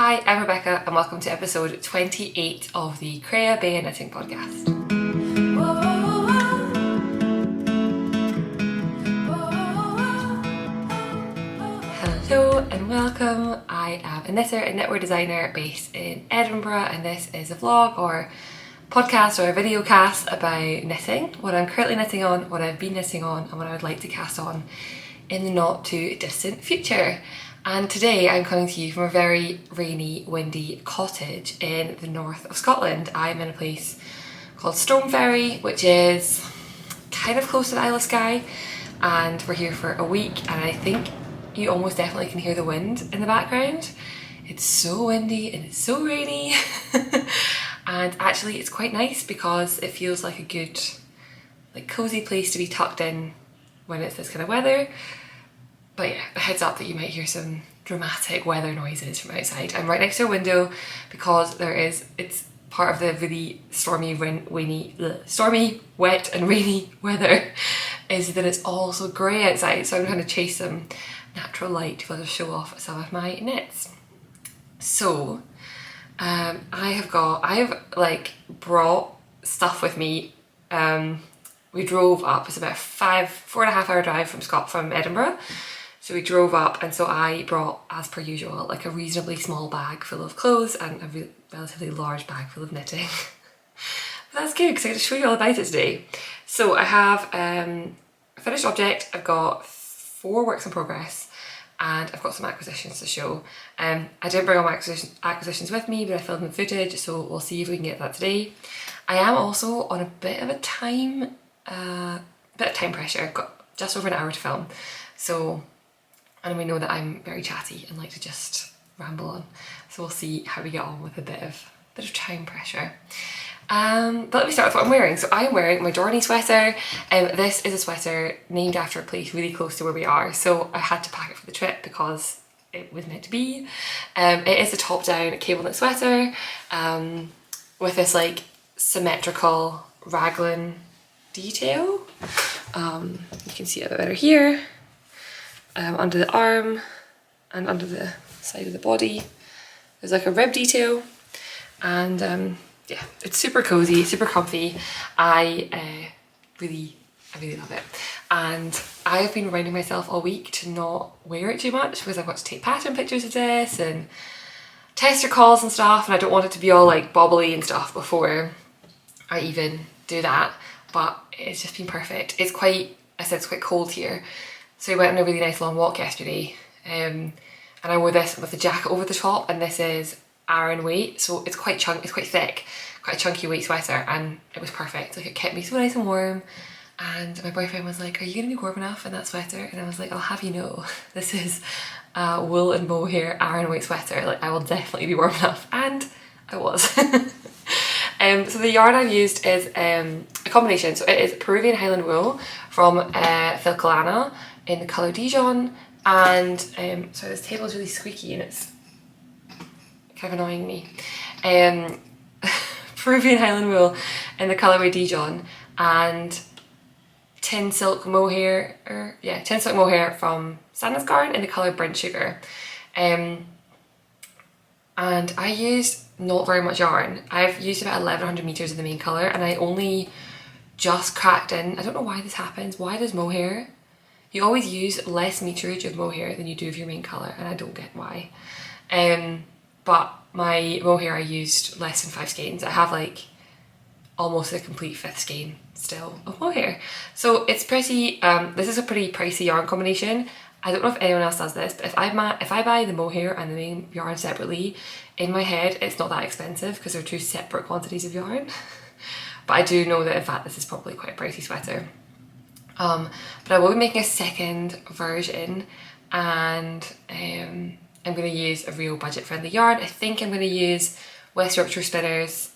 Hi, I'm Rebecca and welcome to episode 28 of the Creabea Knitting podcast. Hello and welcome. I am a knitter and knitwear designer based in Edinburgh, and this is a vlog or podcast or a video cast about knitting, what I'm currently knitting on, what I've been knitting on, and what I would like to cast on in the not too distant future. And today I'm coming to you from a very rainy, windy cottage in the north of Scotland. I'm in a place called Stoneferry, which is kind of close to the Isle of Skye, and we're here for a week, and I think you almost definitely can hear the wind in the background. It's so windy and it's so rainy and actually it's quite nice because it feels like a good, cozy place to be tucked in when it's this kind of weather. But yeah, a heads up that you might hear some dramatic weather noises from outside. I'm right next to a window because it's part of the really stormy, wet and rainy weather is that it's all so grey outside, so I'm trying to chase some natural light to show off some of my knits. So I have brought stuff with me. We drove up, it's about 4.5 hour drive from Edinburgh. So we drove up, and so I brought, as per usual, like a reasonably small bag full of clothes and a relatively large bag full of knitting. But that's good because I get to show you all about it today. So I have a finished object, I've got 4 works in progress, and I've got some acquisitions to show. I didn't bring all my acquisitions with me, but I filmed the footage, so we'll see if we can get that today. I am also on a bit of time pressure. I've got just over an hour to film, so, and we know that I'm very chatty and like to just ramble on, so we'll see how we get on with a bit of time pressure. But let me start with what I'm wearing. So I'm wearing my Dorney sweater. This is a sweater named after a place really close to where we are, so I had to pack it for the trip because it was meant to be. It is a top down cable knit sweater with this like symmetrical raglan detail. You can see it a bit better here. Under the arm and under the side of the body there's like a rib detail, and yeah, it's super cozy, super comfy. I really love it, and I have been reminding myself all week to not wear it too much because I've got to take pattern pictures of this and tester calls and stuff, and I don't want it to be all like bobbly and stuff before I even do that. But it's just been perfect. It's quite cold here, so we went on a really nice long walk yesterday, and I wore this with a jacket over the top, and this is Aran weight, so it's quite thick, quite a chunky weight sweater, and it was perfect. Like, it kept me so nice and warm. And my boyfriend was like, "Are you gonna be warm enough in that sweater?" And I was like, "I'll have you know, this is a wool and mohair Aran weight sweater. Like, I will definitely be warm enough," and I was. So the yarn I've used is a combination. So it is Peruvian Highland wool from Filcolana in the colour Dijon, and sorry, this table is really squeaky and it's kind of annoying me. Peruvian Highland wool in the colourway Dijon, and tin silk mohair from Sandnes Garn in the colour Burnt Sugar. And I used not very much yarn. I've used about 1100 meters of the main colour, and I only just cracked in. I don't know why this happens. Why does mohair, you always use less meterage of mohair than you do of your main colour, and I don't get why. But my mohair, I used less than 5 skeins. I have like almost a complete 5th skein still of mohair. So it's pretty, this is a pretty pricey yarn combination. I don't know if anyone else does this, but if I buy the mohair and the main yarn separately, in my head it's not that expensive because they're 2 separate quantities of yarn. But I do know that in fact this is probably quite a pricey sweater. But I will be making a second version, and I'm going to use a real budget friendly yarn. I think I'm going to use West Yorkshire Spinners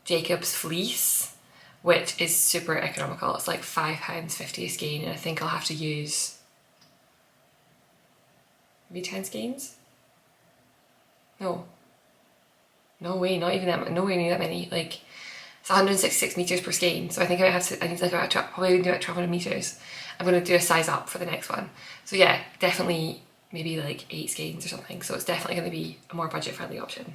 Jacob's Fleece, which is super economical. It's like £5.50 a skein, and I think I'll have to use maybe 10 skeins? No way, not even that, nowhere near that many. Like, it's 166 meters per skein, so I think I need like probably do about 1200 meters. I'm going to do a size up for the next one. So yeah, definitely maybe like 8 skeins or something. So it's definitely going to be a more budget friendly option.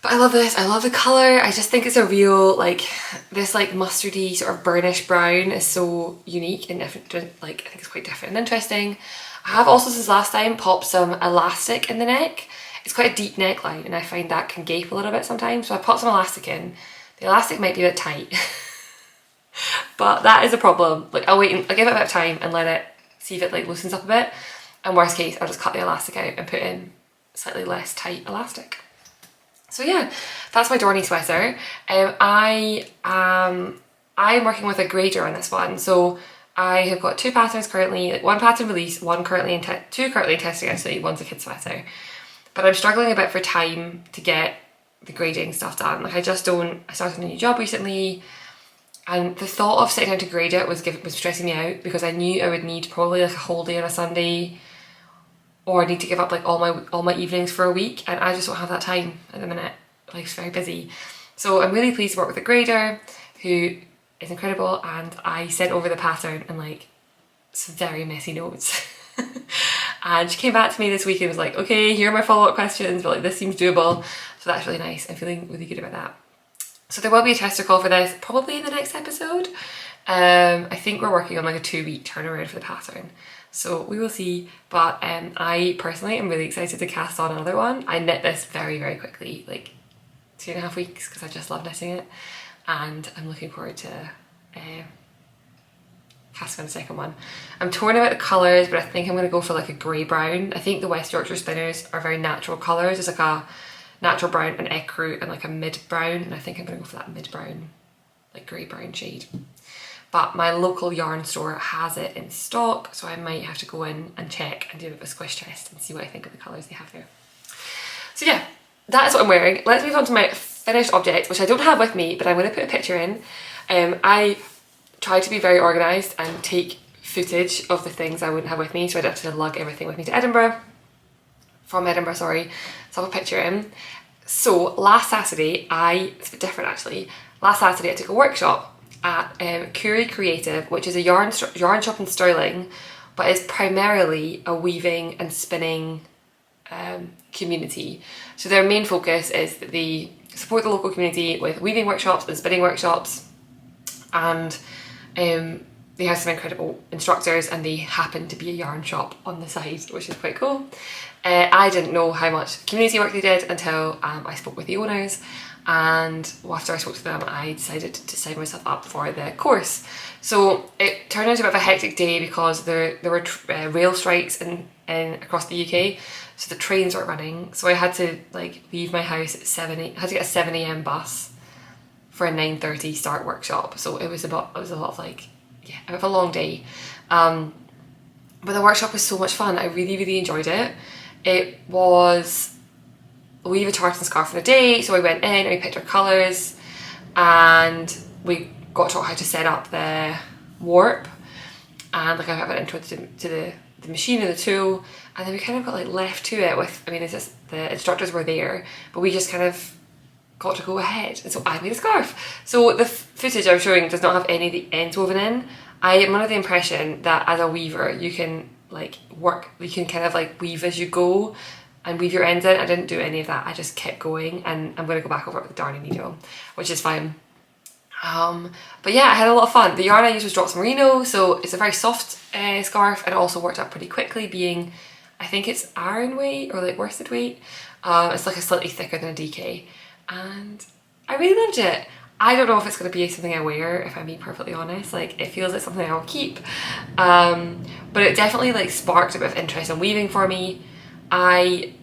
But I love this, I love the colour. I just think it's a real, like, this like mustardy sort of burnish brown is so unique and different, like I think it's quite different and interesting. I have also since last time popped some elastic in the neck. It's quite a deep neckline and I find that can gape a little bit sometimes, so I popped some elastic in. The elastic might be a bit tight, but that is a problem. Like I'll wait and I'll give it a bit of time and let it, see if it like loosens up a bit, and worst case I'll just cut the elastic out and put in slightly less tight elastic. So yeah, that's my Dorney sweater. I'm working with a grader on this one, so I have got 2 patterns currently, like 1 pattern release, 2 currently in testing actually, one's a kid sweater. But I'm struggling a bit for time to get the grading stuff done. Like I started a new job recently, and the thought of sitting down to grade it was stressing me out, because I knew I would need probably like a whole day on a Sunday, or I need to give up like all my evenings for a week, and I just don't have that time at the minute. Life's very busy. So I'm really pleased to work with a grader who is incredible, and I sent over the pattern and like some very messy notes. And she came back to me this week and was like, okay, here are my follow-up questions, but like this seems doable. So that's really nice. I'm feeling really good about that. So there will be a tester call for this probably in the next episode. I think we're working on like a 2-week turnaround for the pattern. So we will see, but I personally am really excited to cast on another one. I knit this very, very quickly, like 2.5 weeks, because I just love knitting it, and I'm looking forward to casting on a second one. I'm torn about the colours, but I think I'm going to go for like a grey brown. I think the West Yorkshire spinners are very natural colours. There's like a natural brown, an ecru, and like a mid brown, and I think I'm going to go for that mid brown, like grey brown shade. But my local yarn store has it in stock, so I might have to go in and check and do a bit of a squish test and see what I think of the colours they have there. So yeah, that is what I'm wearing. Let's move on to my finished object, which I don't have with me, but I'm going to put a picture in. I try to be very organised and take footage of the things I wouldn't have with me, so I'd have to lug everything with me to Edinburgh. From Edinburgh, sorry. So I'll have a picture in. So last Saturday, it's a bit different actually. Last Saturday I took a workshop at Coorie Creative, which is a yarn shop in Stirling, but is primarily a weaving and spinning community. So their main focus is that they support the local community with weaving workshops and spinning workshops, and they have some incredible instructors, and they happen to be a yarn shop on the side, which is quite cool. I didn't know how much community work they did until I spoke with the owners, and after I spoke to them I decided to sign myself up for the course. So it turned out to be a bit of a hectic day because there were rail strikes in across the UK, so the trains weren't running, so I had to like leave my house at 7 I had to get a 7 AM bus for a 9:30 start workshop, so it was a lot of like, yeah, a bit of a long day. But the workshop was so much fun. I really enjoyed it. It was weave a tartan scarf in a day, so I went in and we picked our colours, and we got taught how to set up the warp, and like I got intro to the machine and the tool, and then we kind of got like left to it with, I mean, it's just the instructors were there, but we just kind of got to go ahead, and so I made a scarf. So the footage I'm showing does not have any of the ends woven in. I am under the impression that as a weaver you can like you can kind of like weave as you go and weave your ends in. I didn't do any of that, I just kept going, and I'm going to go back over it with the darning needle, which is fine. But yeah, I had a lot of fun. The yarn I used was Drops Merino, so it's a very soft scarf, and it also worked out pretty quickly, being, I think it's iron weight or like worsted weight. It's like a slightly thicker than a DK, and I really loved it. I don't know if it's going to be something I wear, if I'm being perfectly honest. Like, it feels like something I'll keep, but it definitely like sparked a bit of interest in weaving for me. I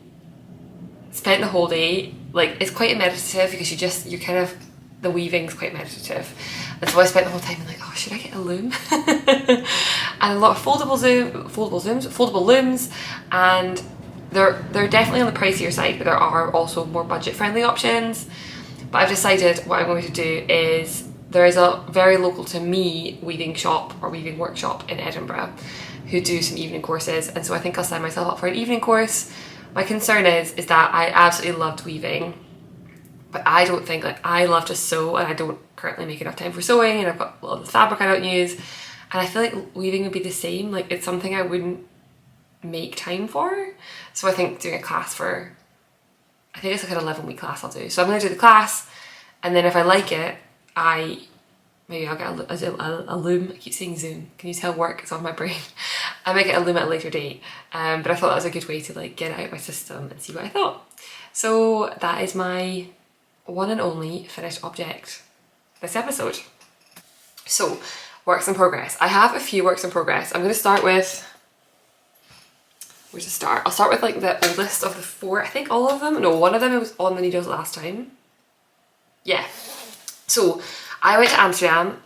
spent the whole day, like, it's quite meditative because you kind of, the weaving's quite meditative, and so I spent the whole time like, oh, should I get a loom? And a lot of foldable looms, and they're definitely on the pricier side, but there are also more budget friendly options. But I've decided what I'm going to do is, there is a very local to me weaving shop or weaving workshop in Edinburgh who do some evening courses, and so I think I'll sign myself up for an evening course. My concern is that I absolutely loved weaving, but I don't think, like, I love to sew, and I don't currently make enough time for sewing, and I've got a lot of the fabric I don't use, and I feel like weaving would be the same. Like, it's something I wouldn't make time for. So I think doing a class for, I think it's like an 11-week class I'll do. So I'm going to do the class, and then if I like it, maybe I'll get a loom. I keep saying Zoom. Can you tell work is on my brain? I might get a loom at a later date. But I thought that was a good way to like get it out of my system and see what I thought. So that is my one and only finished object this episode. So, works in progress. I have a few works in progress. I'm going to start with, where to start? I'll start with like the oldest of the 4. I think all of them, no, one of them was on the needles last time. Yeah. So I went to Amsterdam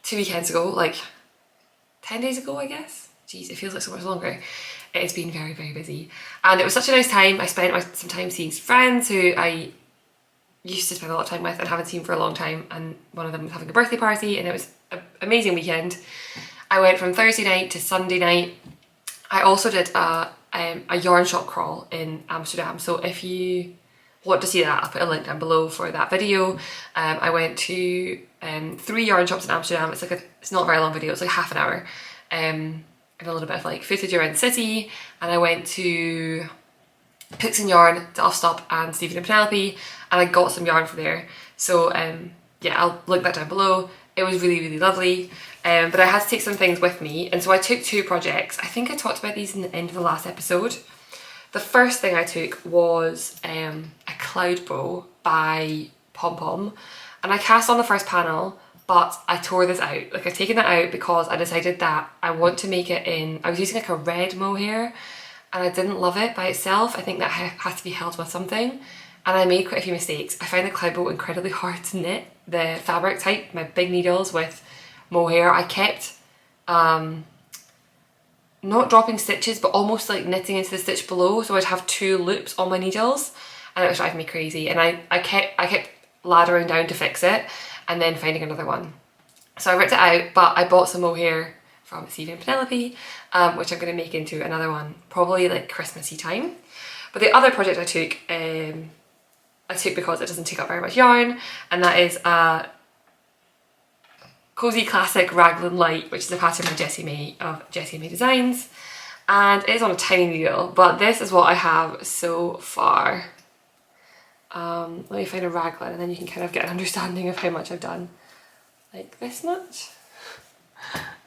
2 weekends ago, like 10 days ago, I guess. Jeez, it feels like so much longer. It has been very, very busy. And it was such a nice time. I spent some time seeing friends who I used to spend a lot of time with and haven't seen for a long time, and one of them was having a birthday party, and it was an amazing weekend. I went from Thursday night to Sunday night. I also did a yarn shop crawl in Amsterdam, so if you want to see that, I'll put a link down below for that video. I went to 3 yarn shops in Amsterdam. It's not a very long video, it's like half an hour. And a little bit of like footage around the city, and I went to Hooks and Yarn, to Offstop and Stephen and Penelope, and I got some yarn from there. So yeah, I'll link that down below. It was really, really lovely. But I had to take some things with me, and so I took 2 projects. I think I talked about these in the end of the last episode. The first thing I took was a cloud bow by Pom Pom, and I cast on the first panel, but I tore this out. Like, I've taken that out because I decided that I want to make it in, I was using like a red mohair, and I didn't love it by itself. I think that has to be held with something, and I made quite a few mistakes. I found the cloud bow incredibly hard to knit, the fabric type, my big needles with mohair. I kept not dropping stitches, but almost like knitting into the stitch below, so I'd have 2 loops on my needles, and it was driving me crazy. And I kept laddering down to fix it, and then finding another one. So I ripped it out, but I bought some mohair from Stephen and Penelope, which I'm going to make into another one, probably like Christmassy time. But the other project I took because it doesn't take up very much yarn, and that is a Cosy Classic Raglan Light, which is a pattern by Jessie May of Jessie May Designs, and it is on a tiny needle, but this is what I have so far. Let me find a raglan, and then you can kind of get an understanding of how much I've done. Like this much.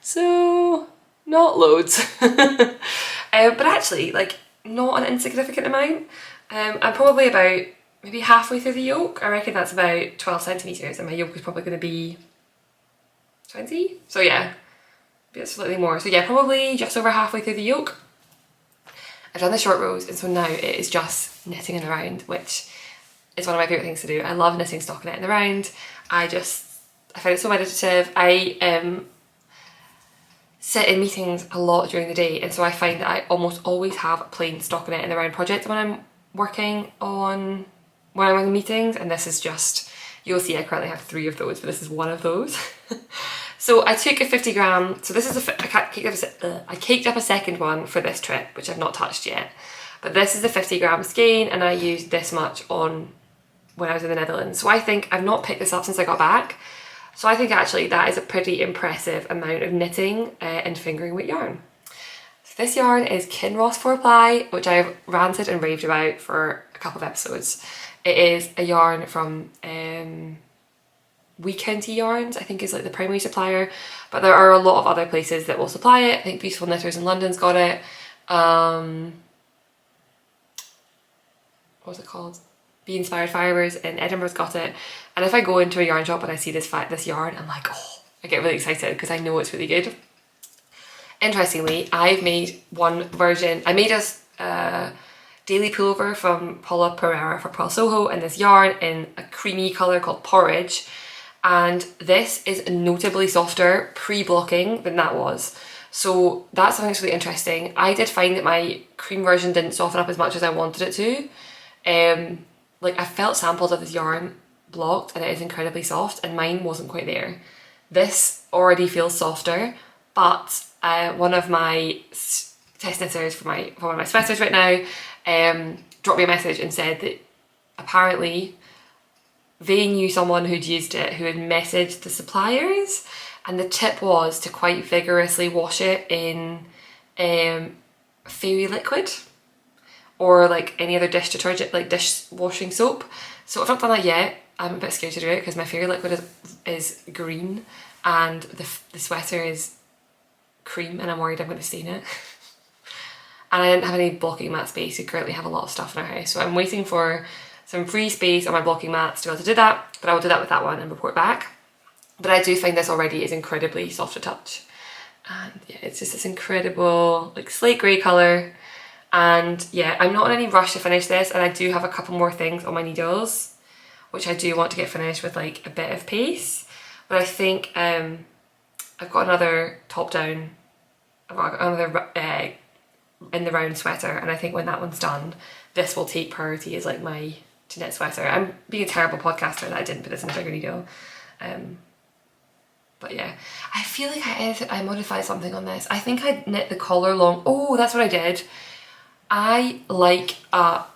So, not loads. But actually, like, not an insignificant amount. I'm probably about maybe halfway through the yoke. I reckon that's about 12 centimetres, and my yoke is probably going to be 20? So yeah, a bit slightly more. So yeah, probably just over halfway through the yoke. I've done the short rows, and so now it is just knitting in the round, which is one of my favourite things to do. I love knitting stockinette in the round. I find it so meditative. I sit in meetings a lot during the day, and so I find that I almost always have a plain stockinette in the round project when I'm in meetings, and this is just, you'll see I currently have 3 of those, but this is one of those. So I took a 50 gram, so this is I caked up a second one for this trip, which I've not touched yet. But this is the 50 gram skein, and I used this much on when I was in the Netherlands. So I think I've not picked this up since I got back. So I think actually that is a pretty impressive amount of knitting and fingering weight yarn. So this yarn is Kinross 4-ply, which I've ranted and raved about for a couple of episodes. It is a yarn from Wee County Yarns, I think is like the primary supplier, but there are a lot of other places that will supply it. I think Beautiful Knitters in London's got it. What's it called? Be Inspired Fibers in Edinburgh's got it. And if I go into a yarn shop and I see this yarn, I'm like, oh, I get really excited because I know it's really good. Interestingly, I've made one version. I made a daily pullover from Paula Pereira for Pearl Soho, and this yarn in a creamy colour called Porridge. And this is notably softer pre-blocking than that was. So that's something that's really interesting. I did find that my cream version didn't soften up as much as I wanted it to. Like, I felt samples of this yarn blocked and it is incredibly soft, and mine wasn't quite there. This already feels softer, but one of my test knitters for one of my sweaters right now dropped me a message and said that apparently they knew someone who'd used it who had messaged the suppliers, and the tip was to quite vigorously wash it in fairy liquid or like any other dish detergent, like dishwashing soap. So I've not done that yet. I'm a bit scared to do it because my fairy liquid is green and the sweater is cream, and I'm worried I'm going to stain it. And I didn't have any blocking mat space. We currently have a lot of stuff in our house, so I'm waiting for some free space on my blocking mats to be able to do that, but I will do that with that one and report back. But I do find this already is incredibly soft to touch, and yeah, it's just this incredible like slate grey colour. And yeah, I'm not in any rush to finish this, and I do have a couple more things on my needles which I do want to get finished with like a bit of pace. But I think I've got another top down, I've got another in the round sweater, and I think when that one's done, this will take priority as like my to knit sweater. I'm being a terrible podcaster that I didn't put this in a bigger needle. But yeah, I feel like I modified something on this. I think I knit the collar long. Oh, that's what I did. I like I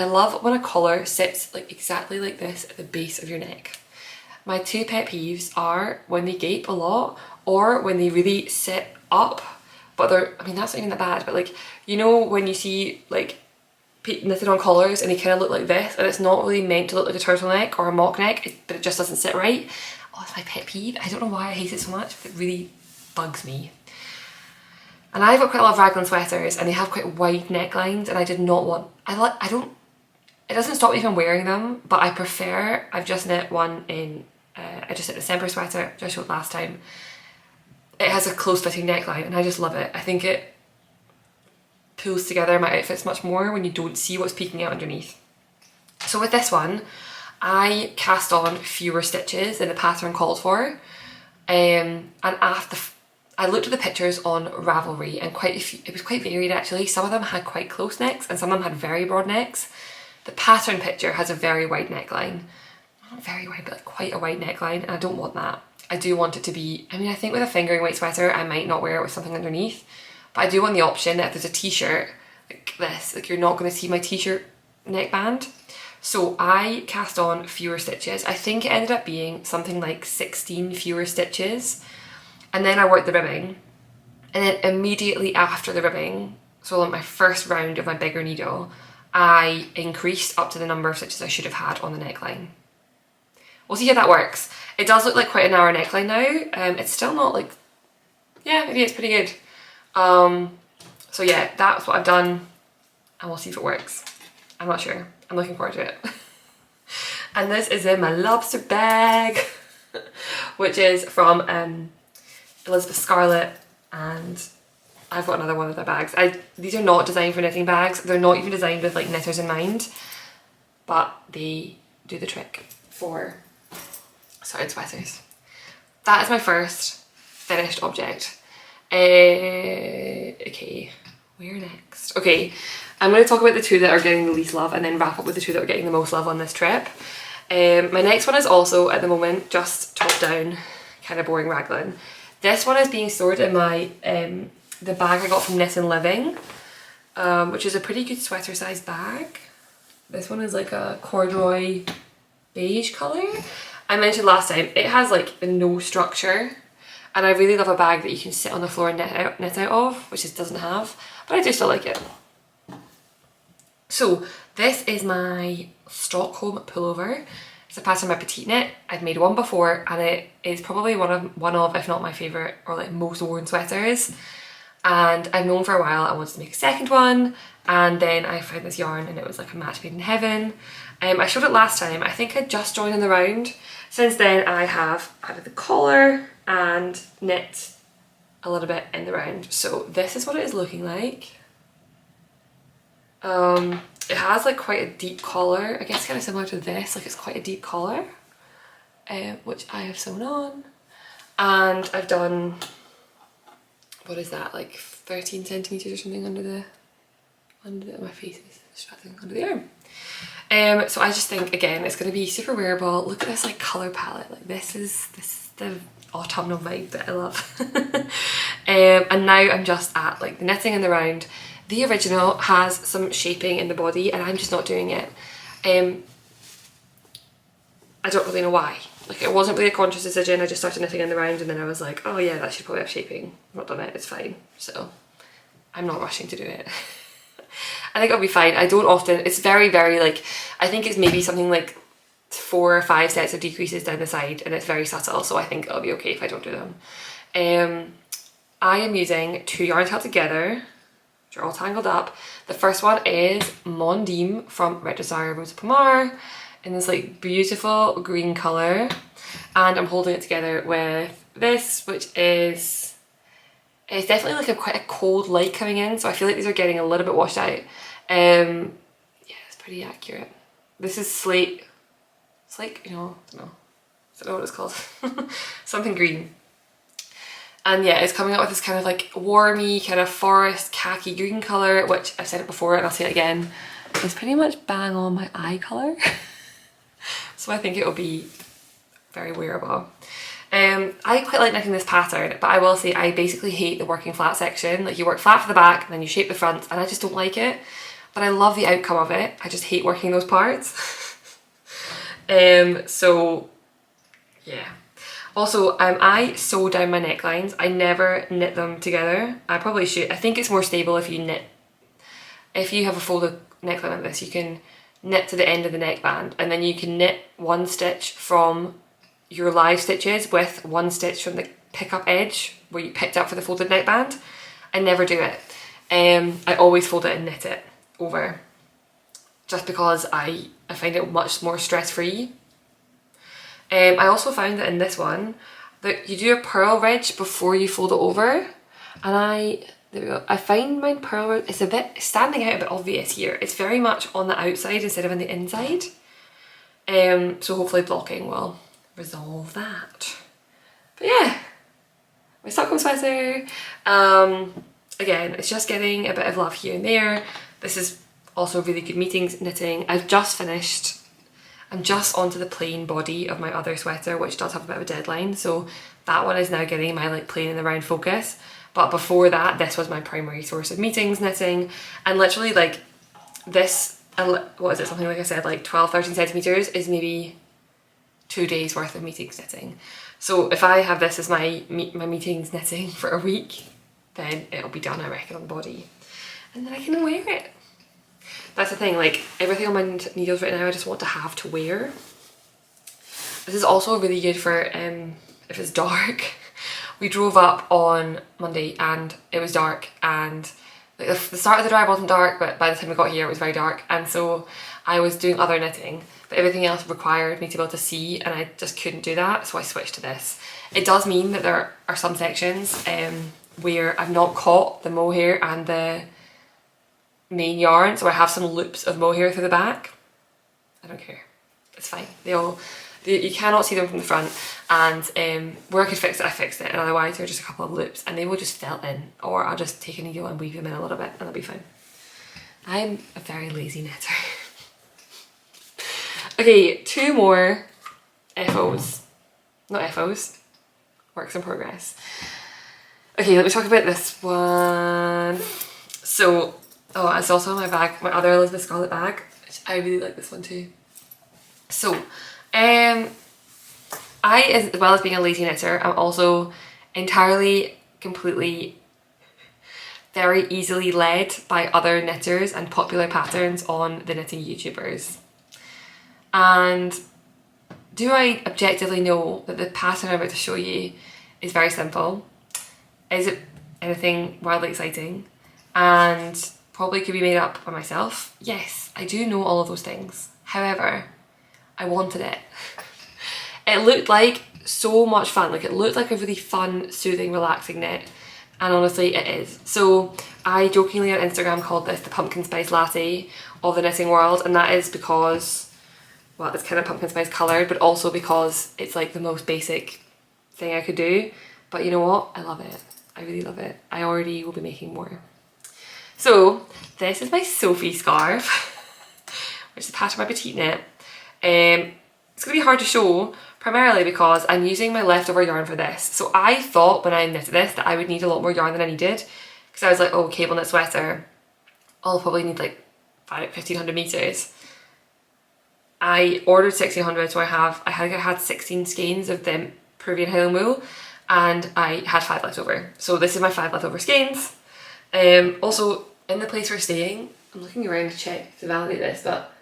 love when a collar sits like exactly like this at the base of your neck. My two pet peeves are when they gape a lot or when they really sit up, but they're, I mean, that's not even that bad, but like, you know, when you see like knitted on collars and they kind of look like this and it's not really meant to look like a turtleneck or a mock neck, but it just doesn't sit right. Oh, it's my pet peeve. I don't know why I hate it so much, but it really bugs me. And I've got quite a lot of raglan sweaters and they have quite wide necklines, and I did not want, it doesn't stop me from wearing them, but I prefer, I've just knit one in, I just knit the December sweater, which I showed last time. It has a close fitting neckline and I just love it. I think it pulls together my outfits much more when you don't see what's peeking out underneath. So with this one, I cast on fewer stitches than the pattern called for. And after I looked at the pictures on Ravelry, and it was quite varied actually. Some of them had quite close necks and some of them had very broad necks. The pattern picture has a very wide neckline. Not very wide, but like quite a wide neckline, and I don't want that. I do want it to be, I mean, I think with a fingering weight sweater, I might not wear it with something underneath, but I do want the option that if there's a t-shirt like this, like you're not going to see my t-shirt neckband. So I cast on fewer stitches. I think it ended up being something like 16 fewer stitches. And then I worked the ribbing, and then immediately after the ribbing, so on my first round of my bigger needle, I increased up to the number of stitches I should have had on the neckline. We'll see how that works. It does look like quite a narrow neckline now. It's still not like, yeah, maybe it's pretty good. So yeah, that's what I've done, and we'll see if it works. I'm not sure. I'm looking forward to it. And this is in my lobster bag, which is from Elizabeth Scarlett, and I've got another one of their bags. These are not designed for knitting bags. They're not even designed with like knitters in mind, but they do the trick for started sweaters. That is my first finished object. Okay, where next? Okay, I'm going to talk about the two that are getting the least love and then wrap up with the two that are getting the most love on this trip. My next one is also at the moment just top down, kind of boring raglan. This one is being stored in my the bag I got from Knit and Living, which is a pretty good sweater size bag. This one is like a corduroy beige colour. I mentioned last time, it has like no structure, and I really love a bag that you can sit on the floor and knit out of, which it doesn't have, but I do still like it. So this is my Stockholm pullover. It's a pattern by Petite Knit. I've made one before, and it is probably one of, if not my favourite or like most worn sweaters. And I've known for a while I wanted to make a second one, and then I found this yarn and it was like a match made in heaven. I showed it last time. I think I just joined in the round. Since then I have added the collar and knit a little bit in the round. So this is what it is looking like. It has like quite a deep collar. I guess kind of similar to this, like it's quite a deep collar, which I have sewn on. And I've done, what is that, like 13 centimetres or something under the my face is distracting, under the arm. So I just think, again, it's going to be super wearable. Look at this like colour palette. Like this is the autumnal vibe that I love. And now I'm just at like the knitting in the round. The original has some shaping in the body and I'm just not doing it. I don't really know why. Like it wasn't really a conscious decision. I just started knitting in the round and then I was like, oh yeah, that should probably have shaping. I've not done it, it's fine. So I'm not rushing to do it. I think it'll be fine. I don't often, it's very, very like, I think it's maybe something like 4 or 5 sets of decreases down the side, and it's very subtle, so I think it'll be okay if I don't do them. I am using 2 yarns held together, which are all tangled up. The first one is Mondim from Red Desire Rose Pomar in this like beautiful green colour, and I'm holding it together with this, which is, it's definitely like quite a cold light coming in, so I feel like these are getting a little bit washed out. Yeah, it's pretty accurate. This is slate, it's like, you know, I don't know what it's called. Something green. And yeah, it's coming out with this kind of like warmy, kind of forest khaki green colour, which I've said it before and I'll say it again, is pretty much bang on my eye colour. So I think it'll be very wearable. I quite like knitting this pattern, but I will say I basically hate the working flat section. Like, you work flat for the back and then you shape the front, and I just don't like it. But I love the outcome of it. I just hate working those parts. So yeah. Also, I sew down my necklines. I never knit them together. I probably should. I think it's more stable if you knit. If you have a folded neckline like this, you can knit to the end of the neckband, and then you can knit 1 stitch from your live stitches with 1 stitch from the pick-up edge where you picked up for the folded neckband. I never do it. I always fold it and knit it over, just because I find it much more stress-free. I also found that in this one that you do a purl ridge before you fold it over, and there we go. I find my purl ridge is a bit standing out, a bit obvious here. It's very much on the outside instead of on the inside. So hopefully blocking will resolve that. But yeah, my Stockholm sweater. Again, it's just getting a bit of love here and there. This is also really good meetings knitting. I've just finished. I'm just onto the plain body of my other sweater, which does have a bit of a deadline, so that one is now getting my like plain in the round focus. But before that, this was my primary source of meetings knitting, and literally like this, what is it, something like I said, like 12-13 centimetres is maybe 2 days worth of meetings knitting. So if I have this as my meetings knitting for a week, then it'll be done, I reckon, on the body, and then I can wear it. That's the thing, like everything on my needles right now I just want to have to wear. This is also really good for if it's dark. We drove up on Monday and it was dark, and like the start of the drive wasn't dark, but by the time we got here it was very dark, and so I was doing other knitting, but everything else required me to be able to see, and I just couldn't do that, so I switched to this. It does mean that there are some sections where I've not caught the mohair and the main yarn, so I have some loops of mohair through the back. I don't care, it's fine. You cannot see them from the front, and where I could fix it, I fixed it, and otherwise they're just a couple of loops and they will just fill in, or I'll just take a needle and weave them in a little bit and that'll be fine. I'm a very lazy knitter. Okay, 2 more FOs. Not FOs, works in progress. Okay, let me talk about this one. So, oh, it's also in my bag, my other Elizabeth Scarlett bag, which I really like this one too. So, I, as well as being a lazy knitter, I'm also entirely, completely, very easily led by other knitters and popular patterns on the knitting YouTubers. And do I objectively know that the pattern I'm about to show you is very simple? Is it anything wildly exciting? And probably could be made up by myself? Yes, I do know all of those things. However, I wanted it. It looked like so much fun. Like, it looked like a really fun, soothing, relaxing knit, and honestly it is. So I jokingly on Instagram called this the pumpkin spice latte of the knitting world, and that is because, well, it's kind of pumpkin spice coloured, but also because it's like the most basic thing I could do. But you know what? I love it. I really love it. I already will be making more. So this is my Sophie scarf, which is a pattern by Petite Knit. It's going to be hard to show, primarily because I'm using my leftover yarn for this. So I thought when I knitted this that I would need a lot more yarn than I needed, because I was like, oh, cable knit sweater, I'll probably need like 1500 meters. I ordered 1600, so I had 16 skeins of the Peruvian Highland wool, and I had 5 left over. So this is my 5 leftover skeins. Also, in the place we're staying, I'm looking around to check to validate this, but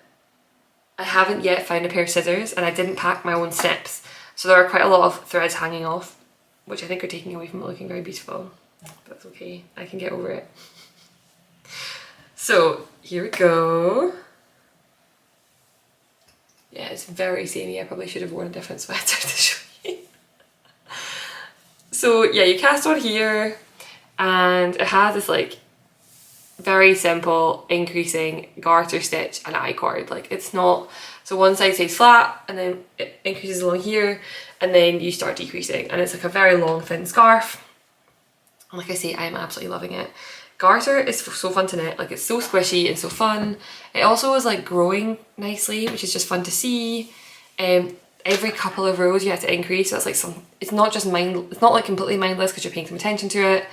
I haven't yet found a pair of scissors, and I didn't pack my own snips. So there are quite a lot of threads hanging off, which I think are taking away from it looking very beautiful. But that's okay, I can get over it. So here we go. Yeah, it's very samey. I probably should have worn a different sweater to show you. So yeah, you cast on here, and it has this like very simple increasing garter stitch and I-cord. Like it's not, so one side stays flat and then it increases along here and then you start decreasing, and it's like a very long thin scarf. And like I say, I'm absolutely loving it. Garter is so fun to knit, like it's so squishy and so fun. It also is like growing nicely, which is just fun to see. Every couple of rows you have to increase, so it's like it's not just it's not like completely mindless because you're paying some attention to it.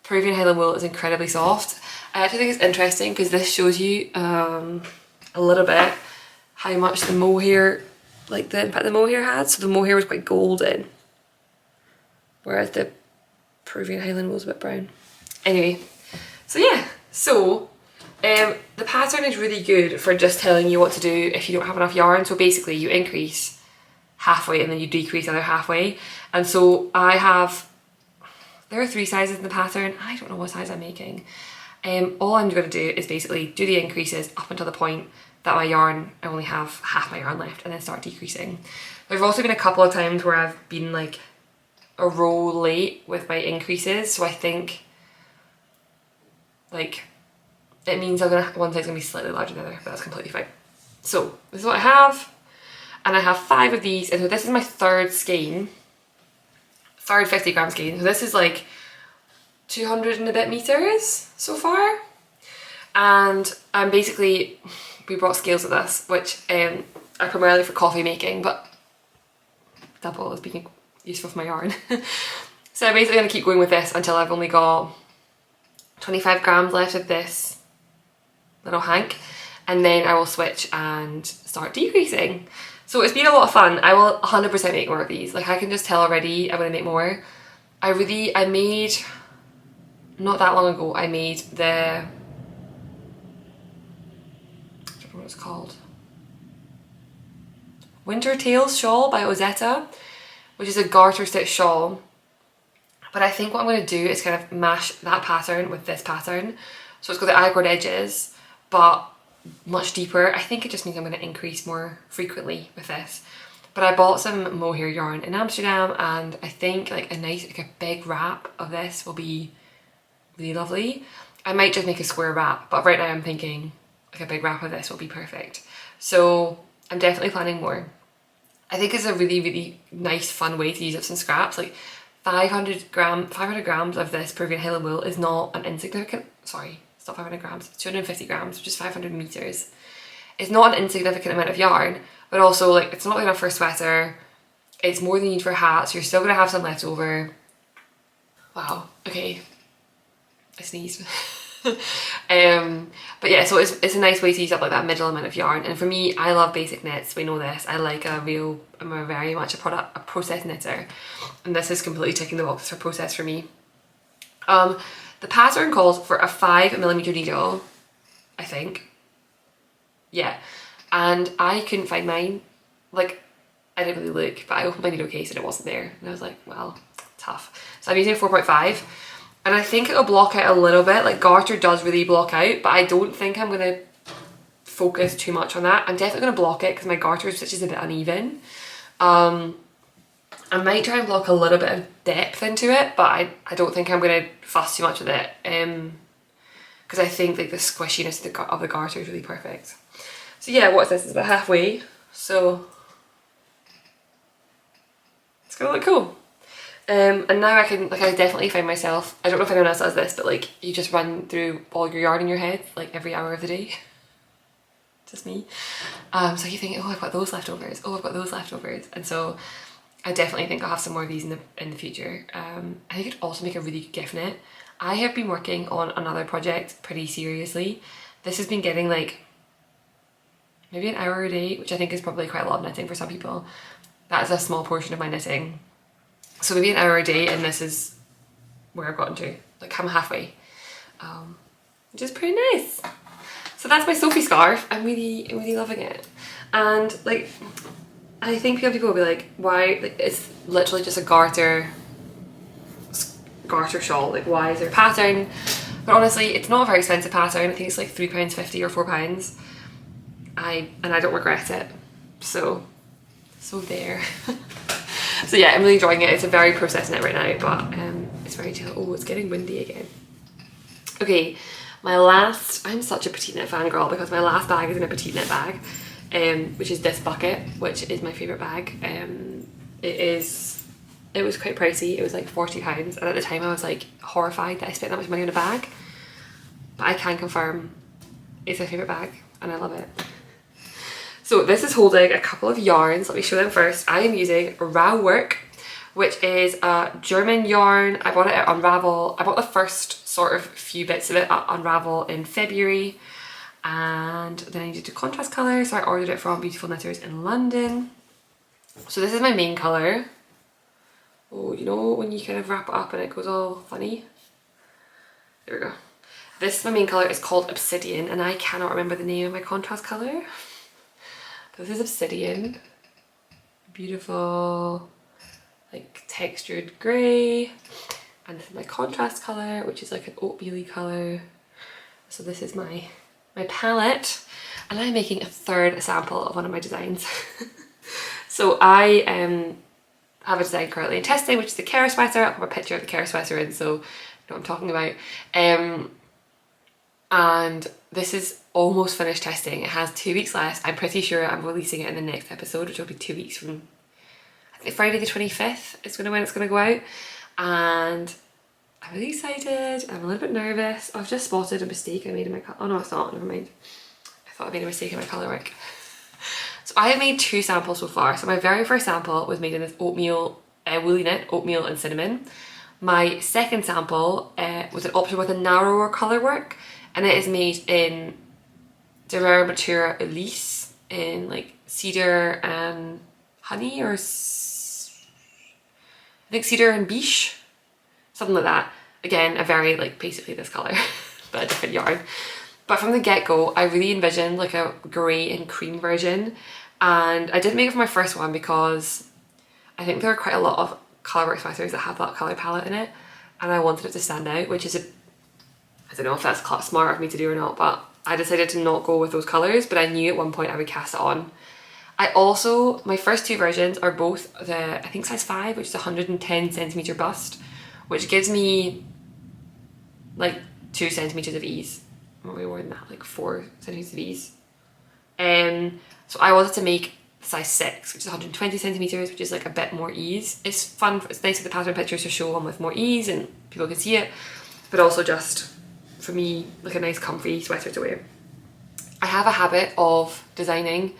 Peruvian Highland wool is incredibly soft. I actually think it's interesting because this shows you a little bit how much the mohair, like the impact the mohair had. So the mohair was quite golden, whereas the Peruvian Highland wool is a bit brown. Anyway, so yeah, so the pattern is really good for just telling you what to do if you don't have enough yarn. So basically you increase halfway and then you decrease the other halfway. And so there are 3 sizes in the pattern. I don't know what size I'm making. All I'm going to do is basically do the increases up until the point that I only have half my yarn left, and then start decreasing. There's also been a couple of times where I've been like a row late with my increases, so I think like it means one side's gonna be slightly larger than the other, but that's completely fine. So this is what I have, and I have 5 of these, and so this is my third skein, third 50 gram skein. So this is like 200 and a bit meters so far, and we brought scales with us, which are primarily for coffee making, but double as being useful for my yarn. So I'm basically going to keep going with this until I've only got 25 grams left of this little hank, and then I will switch and start decreasing. So it's been a lot of fun. I will 100% make more of these. Like I can just tell already I'm going to make more. I made, not that long ago, I made the, I don't know what it's called, Winter Tales shawl by Ozetta, which is a garter stitch shawl. But I think what I'm going to do is kind of mash that pattern with this pattern. So it's got the I-cord edges, but much deeper. I think it just means I'm going to increase more frequently with this. But I bought some mohair yarn in Amsterdam, and I think like a big wrap of this will be really lovely. I might just make a square wrap, but right now I'm thinking like a big wrap of this will be perfect. So I'm definitely planning more. I think it's a really, really nice, fun way to use up some scraps. Like 500 grams of this Peruvian Highland wool is not an insignificant, sorry, it's not 500 grams, it's 250 grams, which is 500 meters. It's not an insignificant amount of yarn, but also like it's not enough for a sweater. It's more than you need for a hat, so you're still gonna have some left over. Wow, okay, I sneezed. But yeah, so it's a nice way to use up like that middle amount of yarn. And for me, I love basic knits, we know this. I'm very much a process knitter, and this is completely ticking the box for process for me. The pattern calls for a 5mm needle, I think. Yeah, and I couldn't find mine. Like, I didn't really look, but I opened my needle case and it wasn't there, and I was like, well, tough. So I'm using a 4.5. And I think it'll block out a little bit. Like garter does really block out, but I don't think I'm going to focus too much on that. I'm definitely going to block it because my garter stitch is a bit uneven. I might try and block a little bit of depth into it, but I don't think I'm going to fuss too much with it. Because I think like the squishiness of the garter is really perfect. So yeah, what's this? It's about halfway. So it's going to look cool. And now I definitely find myself, I don't know if anyone else does this, but like you just run through all your yarn in your head like every hour of the day. Just me. So you think, oh, I've got those leftovers. Oh, I've got those leftovers. And so I definitely think I'll have some more of these in the future. I think it'd also make a really good gift knit. I have been working on another project pretty seriously. This has been getting like maybe an hour a day, which I think is probably quite a lot of knitting for some people. That's a small portion of my knitting. So maybe an hour a day, and this is where I've gotten to. Like I'm halfway. which is pretty nice. So that's my Sophie scarf. I'm really loving it. And like, I think people will be like, why, like, it's literally just a garter shawl, like why is there a pattern? But honestly, it's not a very expensive pattern. I think it's like £3.50 or £4. And I don't regret it. So there. So yeah, I'm really enjoying it. It's a very processed knit right now, but it's very chill. Oh, it's getting windy again. Okay, my last, I'm such a petite knit fangirl because my last bag is in a petite knit bag, which is this bucket, which is my favourite bag. It was quite pricey. It was like £40, and at the time I was like horrified that I spent that much money on a bag. But I can confirm it's my favourite bag and I love it. So this is holding a couple of yarns. Let me show them first. I am using Raw Work, which is a German yarn. I bought it at Unravel. I bought the first sort of few bits of it at Unravel in February, and then I needed a contrast colour, so I ordered it from Beautiful Knitters in London. So this is my main colour. Oh, you know when you kind of wrap it up and it goes all funny? There we go. This is my main colour. It's called Obsidian, and I cannot remember the name of my contrast colour. This is Obsidian. Beautiful, like textured grey. And this is my contrast colour, which is like an oatmeal-y colour. So this is my palette. And I'm making a third sample of one of my designs. So I have a design currently in testing, which is the Kerr Sweater. I'll put a picture of the Kerr Sweater in so you know what I'm talking about. And this is almost finished testing. It has 2 weeks left. I'm pretty sure I'm releasing it in the next episode, which will be 2 weeks from, I think Friday the 25th is when it's going to go out. And I'm really excited. I'm a little bit nervous. I've just spotted a mistake I made in my colour. Oh no, it's not. Never mind. I thought I made a mistake in my colour work. So I have made 2 samples so far. So my very first sample was made in this oatmeal, woolly knit, oatmeal and cinnamon. My second sample was an option with a narrower colour work, and it is made in Demer Mature Elise in like cedar and honey, or I think cedar and beige, something like that. Again, a very like basically this colour, but a different yarn. But from the get-go, I really envisioned like a grey and cream version, and I didn't make it for my first one because I think there are quite a lot of colourwork sweaters that have that colour palette in it, and I wanted it to stand out, which is I don't know if that's smart of me to do or not, but I decided to not go with those colours, but I knew at one point I would cast it on. I also, my first 2 versions are both the, I think size 5, which is 110cm bust, which gives me like 2 centimetres of ease. Maybe more than that, like 4 centimetres of ease. So I wanted to make size 6, which is 120cm, which is like a bit more ease. It's fun, it's nice for the pattern pictures to show on with more ease and people can see it, but also just for me, like a nice comfy sweater to wear. I have a habit of designing.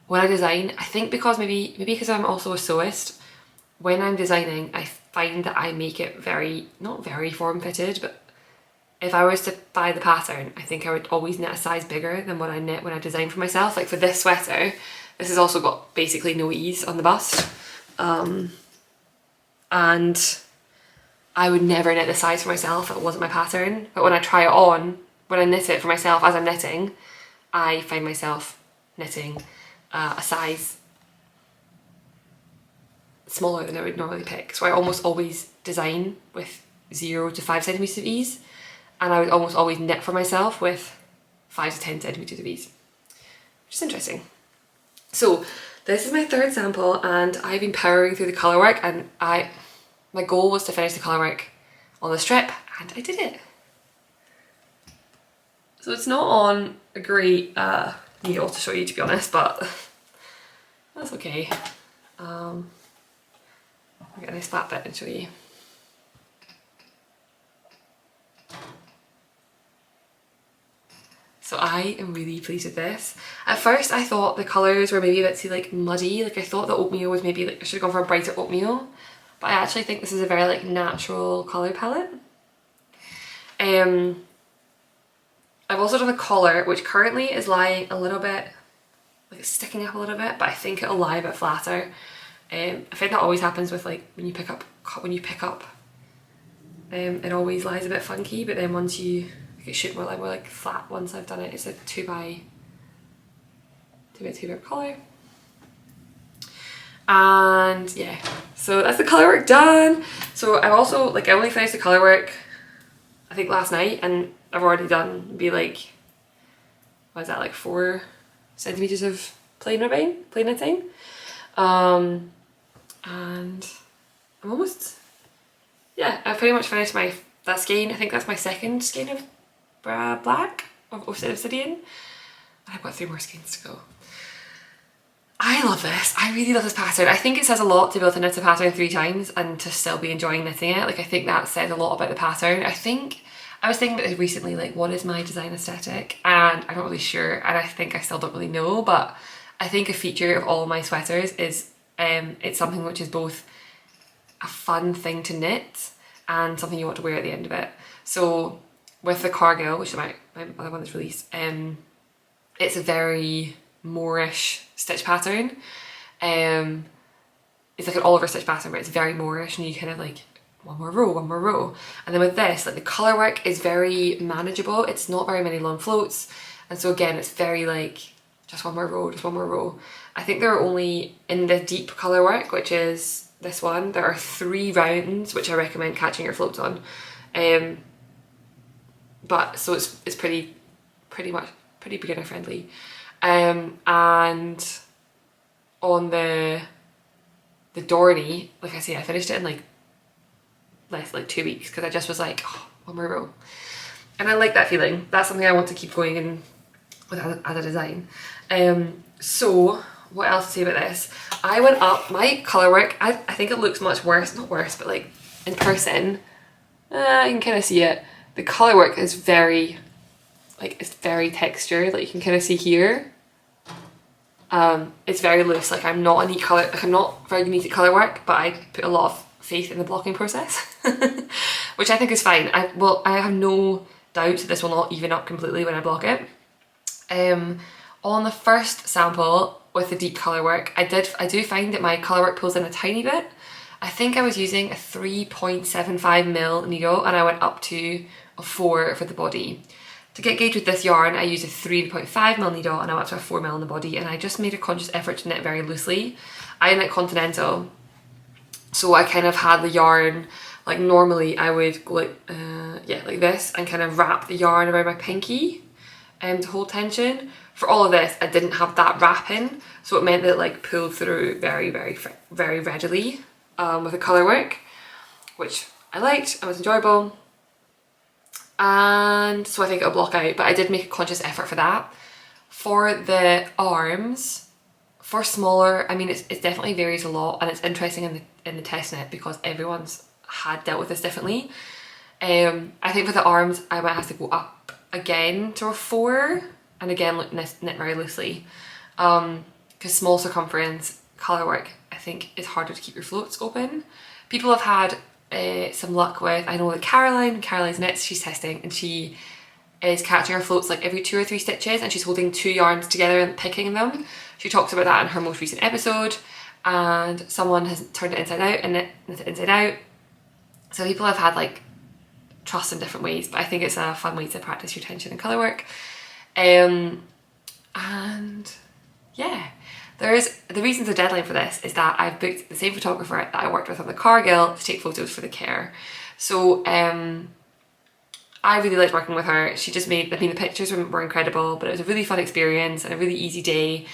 When I design, I think because maybe because I'm also a sewist, when I'm designing, I find that I make it very, not very form-fitted, but if I was to buy the pattern, I think I would always knit a size bigger than what I knit when I design for myself. Like for this sweater, this has also got basically no ease on the bust. And I would never knit the size for myself if it wasn't my pattern. But when I try it on, when I knit it for myself as I'm knitting, I find myself knitting a size smaller than I would normally pick. So I almost always design with 0 to 5 centimetres of ease, and I would almost always knit for myself with 5 to 10 centimetres of ease, which is interesting. So this is my third sample, and I've been powering through the colour work, and my goal was to finish the colour work on the strip, and I did it. So it's not on a great needle to show you, to be honest, but that's okay. I'll get a nice flat bit and show you. So I am really pleased with this. At first I thought the colours were maybe a bit too like muddy, like I thought the oatmeal was maybe like, I should have gone for a brighter oatmeal, but I actually think this is a very like natural colour palette. I've also done the collar, which currently is lying a little bit, like it's sticking up a little bit, but I think it'll lie a bit flatter. I think that always happens with like when you pick up It always lies a bit funky, but then once you it should more like flat once I've done it. It's a 2x2 colour. And yeah, so that's the colour work done. So I've also, like, I only finished the colour work I think last night, and I've already done maybe like, what is that, like 4 centimetres of plain knitting. And I'm almost, yeah, I've pretty much finished that skein. I think that's my second skein of black, of obsidian. I've got 3 more skeins to go. I love this. I really love this pattern. I think it says a lot to be able to knit a pattern 3 times and to still be enjoying knitting it. Like, I think that says a lot about the pattern. I was thinking about this recently, like, what is my design aesthetic? And I'm not really sure, and I think I still don't really know, but I think a feature of all my sweaters is it's something which is both a fun thing to knit and something you want to wear at the end of it. So with the Cargill, which is my other one that's released, it's a very Moorish stitch pattern. It's like an all over stitch pattern, but it's very Moorish, and you kind of like one more row. And then with this, like, the colour work is very manageable. It's not very many long floats, and so again, it's very like just one more row. I think there are only, in the deep colour work, which is this one, there are 3 rounds which I recommend catching your floats on. But so it's pretty beginner friendly. And on the Dorney, like I say, I finished it in like less like 2 weeks, because I just was like, oh, one more row, and I like that feeling. That's something I want to keep going in with as a design. So what else to say about this? I went up my colour work. I think it looks much worse, not worse, but like in person, you can kind of see it. The colour work is very, like, it's very textured, like you can kind of see here. It's very loose. Like, I'm not a neat colour, like I'm not very neat at colour work, but I put a lot of faith in the blocking process, which I think is fine. I have no doubt this will not even up completely when I block it. On the first sample with the deep colour work, I do find that my colour work pulls in a tiny bit. I think I was using a 3.75mm needle, and I went up to a 4 for the body. To get gauge with this yarn, I used a 3.5mm needle, and I went up to a 4mm in the body, and I just made a conscious effort to knit very loosely. I knit continental, so I kind of had the yarn, like normally I would go like, like this, and kind of wrap the yarn around my pinky to hold tension. For all of this, I didn't have that wrapping, so it meant that it like pulled through very readily with the colour work, which I liked and was enjoyable. And so I think it'll block out, but I did make a conscious effort for that. For the arms, for smaller, I mean, it definitely varies a lot, and it's interesting in the test knit because everyone's had dealt with this differently. I think for the arms, I might have to go up again to a 4, and again knit very loosely, because small circumference colour work, I think, is harder to keep your floats open. People have had some luck with, I know that Caroline's knits, she's testing, and she is catching her floats like every 2 or 3 stitches, and she's holding 2 yarns together and picking them. She talks about that in her most recent episode, and someone has turned it inside out and knit it inside out. So people have had like trust in different ways, but I think it's a fun way to practice your tension and colour work. And yeah, the reason the deadline for this is that I've booked the same photographer that I worked with on the Cargill to take photos for the Kerr. So I really liked working with her. She just made, I mean, the pictures were incredible, but it was a really fun experience and a really easy day,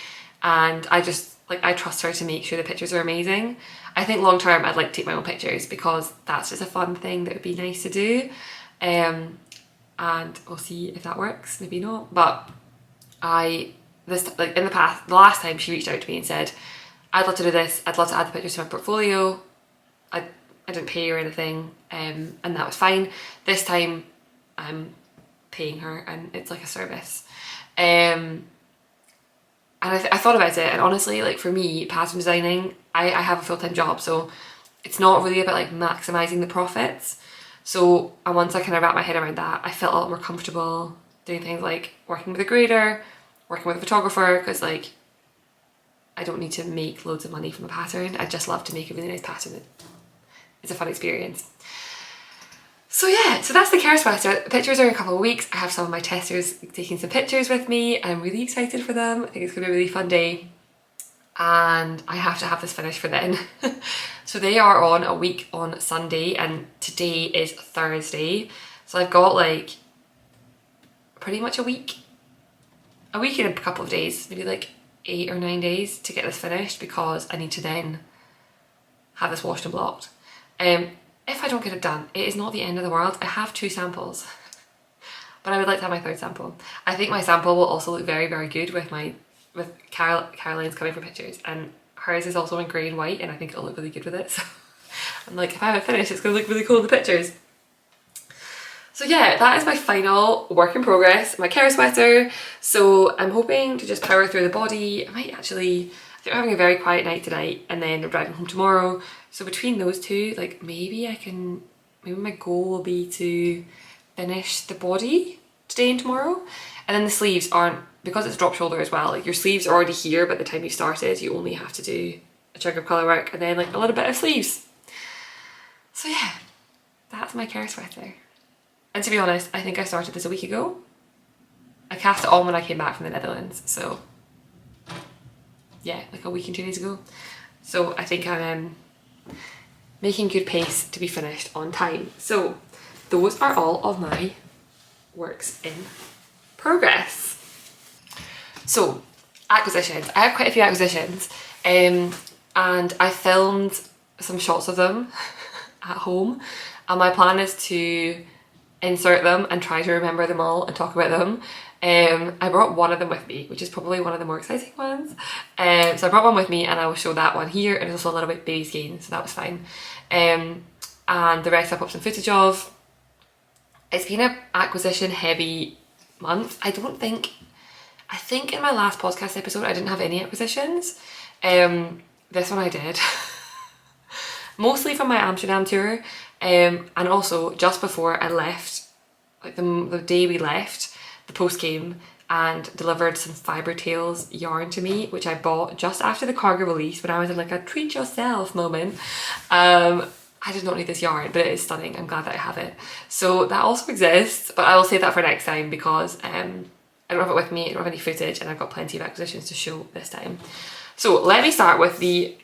and I just, like, I trust her to make sure the pictures are amazing. I think long term I'd like to take my own pictures because that's just a fun thing that would be nice to do, and we'll see if that works, maybe not. But in the past, the last time she reached out to me and said, I'd love to do this, I'd love to add the pictures to my portfolio. I didn't pay or anything, and that was fine. This time I'm paying her, and it's like a service. And I thought about it, and honestly, like, for me, pattern designing, I have a full-time job, so it's not really about like maximising the profits. So, and once I kind of wrapped my head around that, I felt a lot more comfortable doing things like working with a grader, working with a photographer, because like, I don't need to make loads of money from a pattern. I just love to make a really nice pattern. It's a fun experience. So yeah, so that's the Kerr Sweater. The pictures are in a couple of weeks. I have some of my testers taking some pictures with me. I'm really excited for them. I think it's going to be a really fun day. And I have to have this finished for then. So they are on a week on Sunday and today is Thursday. So I've got like pretty much a week in a couple of days, maybe like 8 or 9 days to get this finished because I need to then have this washed and blocked. If I don't get it done, it is not the end of the world. I have 2 samples, but I would like to have my 3rd sample. I think my sample will also look very, very good with Caroline's coming for pictures, and hers is also in grey and white, and I think it'll look really good with it. So I'm like, if I have it finished, it's gonna look really cool in the pictures. So yeah, that is my final work in progress, my Kerr Sweater. So I'm hoping to just power through the body. I think we're having a very quiet night tonight and then we're driving home tomorrow. So between those two, like maybe my goal will be to finish the body today and tomorrow. And then the sleeves aren't, because it's drop shoulder as well, like your sleeves are already here by the time you started. You only have to do a chunk of colour work and then like a little bit of sleeves. So yeah, that's my Kerr Sweater. And to be honest, I think I started this a week ago. I cast it on when I came back from the Netherlands, so yeah, like a week and 2 days ago. So I think I'm making good pace to be finished on time. So those are all of my works in progress. So acquisitions, I have quite a few acquisitions, and I filmed some shots of them at home, and my plan is to insert them and try to remember them all and talk about them. I brought one of them with me, which is probably one of the more exciting ones. So I brought one with me and I will show that one here, and it's also a little bit baby skein, so that was fine. And the rest I put some footage of. It's been an acquisition heavy month. I think in my last podcast episode I didn't have any acquisitions. This one I did. Mostly from my Amsterdam tour, and also just before I left, like the day we left, the post came and delivered some Fibre Tales yarn to me, which I bought just after the Cargill release when I was in like a treat yourself moment. I did not need this yarn, but it is stunning. I'm glad that I have it. So that also exists, but I will save that for next time because I don't have it with me, I don't have any footage, and I've got plenty of acquisitions to show this time. So let me start with the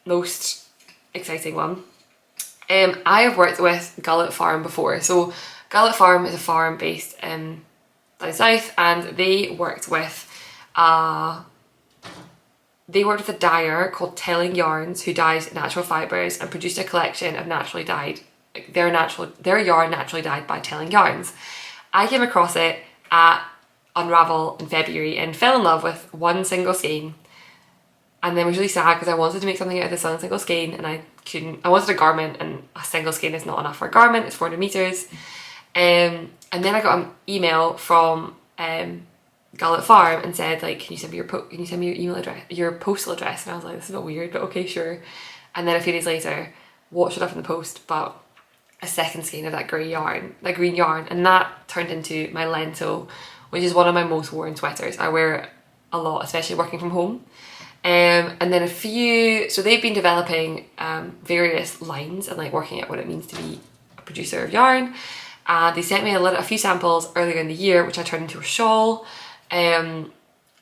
most exciting one. I have worked with Gullet Farm before. So Gullet Farm is a farm based down south, and they worked with a dyer called Telling Yarns who dyes natural fibres and produced a collection of naturally dyed, their yarn naturally dyed by Telling Yarns. I came across it at Unravel in February and fell in love with one single skein, and then was really sad because I wanted to make something out of this one single skein and I couldn't. I wanted a garment, and a single skein is not enough for a garment. It's 400 meters. And then I got an email from Gullet Farm and said, like, can you send me your email address, your postal address? And I was like, this is a bit weird, but okay, sure. And then a few days later, what showed up in the post but a second skein of that green yarn, and that turned into my lentil, which is one of my most worn sweaters. I wear it a lot, especially working from home. And then so they've been developing various lines and like working out what it means to be a producer of yarn. They sent me a few samples earlier in the year, which I turned into a shawl,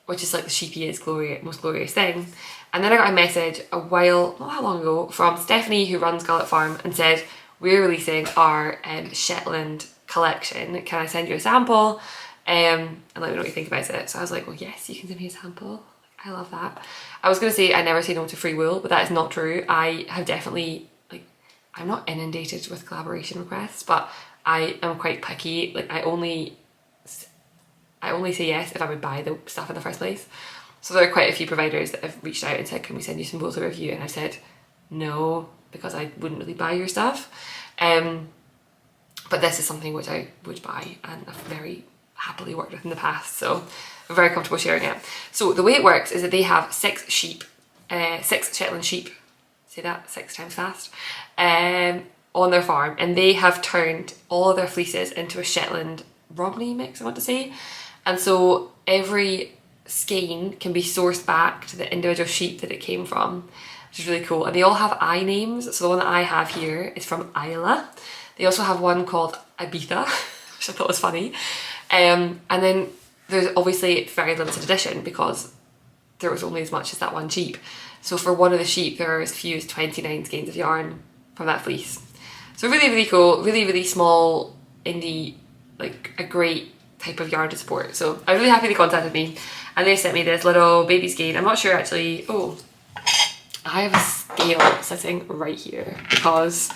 which is like the sheepiest, most glorious thing. And then I got a message not that long ago, from Stephanie, who runs Gullet Farm, and said, we're releasing our Shetland collection. Can I send you a sample? And let me know what you think about it. So I was like, well, yes, you can send me a sample. I love that. I was going to say I never say no to free wool, but that is not true. I have definitely, like, I'm not inundated with collaboration requests, but I am quite picky. Like, I only say yes if I would buy the stuff in the first place. So there are quite a few providers that have reached out and said, can we send you some wool to review? And I've said no, because I wouldn't really buy your stuff. But this is something which I would buy and I've very happily worked with in the past, so I'm very comfortable sharing it. So the way it works is that they have 6 Shetland sheep, say that 6 times fast, on their farm, and they have turned all of their fleeces into a Shetland Romney mix, I want to say. And so every skein can be sourced back to the individual sheep that it came from, which is really cool. And they all have I names. So the one that I have here is from Isla. They also have one called Ibiza, which I thought was funny. And then there's obviously very limited edition because there was only as much as that one sheep. So for one of the sheep, there are as few as 29 skeins of yarn from that fleece. So really, really cool, really, really small, indie, like a great type of yarn to support. So I'm really happy they contacted me and they sent me this little baby skein. I'm not sure actually, oh, I have a scale sitting right here because